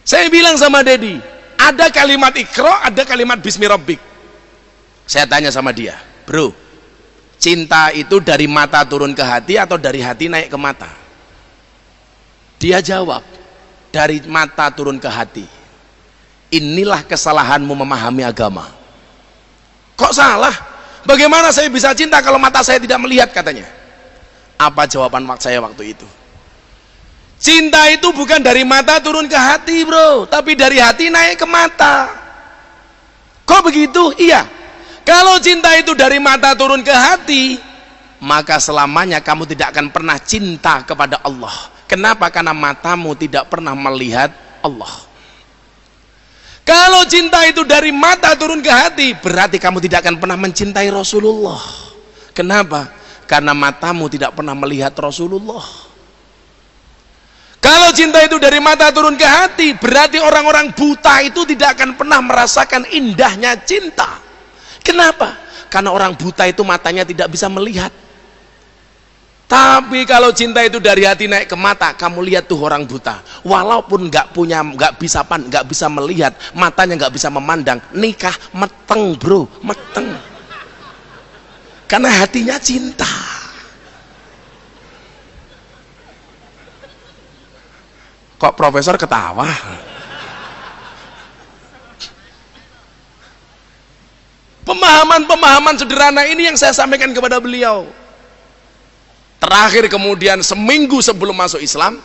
Saya bilang sama Dedi, ada kalimat Iqra, ada kalimat Bismi Rabbik. Saya tanya sama dia, bro, cinta itu dari mata turun ke hati atau dari hati naik ke mata? Dia jawab, dari mata turun ke hati. Inilah kesalahanmu memahami agama. Kok salah? Bagaimana saya bisa cinta kalau mata saya tidak melihat, katanya. Apa jawaban saya waktu itu? Cinta itu bukan dari mata turun ke hati, bro, tapi dari hati naik ke mata. Kok begitu? Iya. Kalau cinta itu dari mata turun ke hati, maka selamanya kamu tidak akan pernah cinta kepada Allah. Kenapa? Karena matamu tidak pernah melihat Allah. Kalau cinta itu dari mata turun ke hati, berarti kamu tidak akan pernah mencintai Rasulullah. Kenapa? Karena matamu tidak pernah melihat Rasulullah. Kalau cinta itu dari mata turun ke hati, berarti orang-orang buta itu tidak akan pernah merasakan indahnya cinta. Kenapa? Karena orang buta itu matanya tidak bisa melihat. Tapi kalau cinta itu dari hati naik ke mata, kamu lihat tuh orang buta, walaupun nggak bisa melihat, matanya nggak bisa memandang, nikah meteng, bro, meteng. Karena hatinya cinta. Kok profesor ketawa? Pemahaman-pemahaman sederhana ini yang saya sampaikan kepada beliau. Terakhir kemudian seminggu sebelum masuk Islam,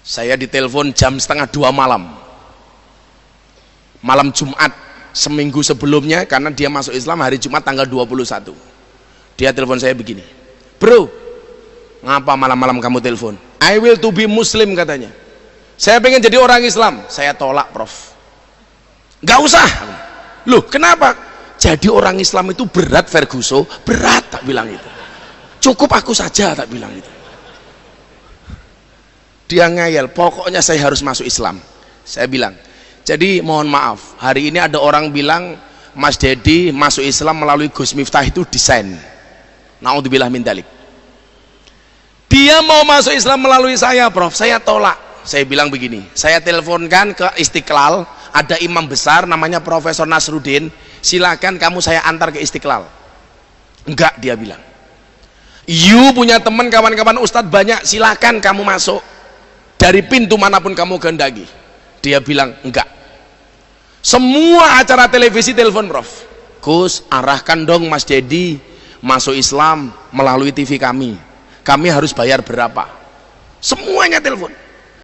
saya ditelepon jam 1:30 malam. Malam Jumat seminggu sebelumnya, karena dia masuk Islam hari Jumat tanggal 21. Dia telepon saya begini, bro, ngapa malam-malam kamu telepon? I will to be Muslim, katanya. Saya pengen jadi orang Islam. Saya tolak, Prof. Gak usah. Loh, kenapa? Jadi orang Islam itu berat, Ferguson. Berat, tak bilang itu. Cukup aku saja, tak bilang itu. Dia ngayal, pokoknya saya harus masuk Islam. Saya bilang, jadi mohon maaf, hari ini ada orang bilang Mas Dedi masuk Islam melalui Gus Miftah itu desain. Naudzubillah min dzalik. Dia mau masuk Islam melalui saya, Prof. Saya tolak. Saya bilang begini, saya teleponkan ke Istiqlal, ada imam besar namanya Profesor Nasruddin, silakan kamu saya antar ke Istiqlal. Enggak, dia bilang. You punya teman, kawan-kawan ustadz banyak, silakan kamu masuk dari pintu manapun kamu kehendaki. Dia bilang enggak. Semua acara televisi telepon, Prof. Gus, arahkan dong Mas Dedi masuk Islam melalui TV kami. Kami harus bayar berapa? Semuanya telepon.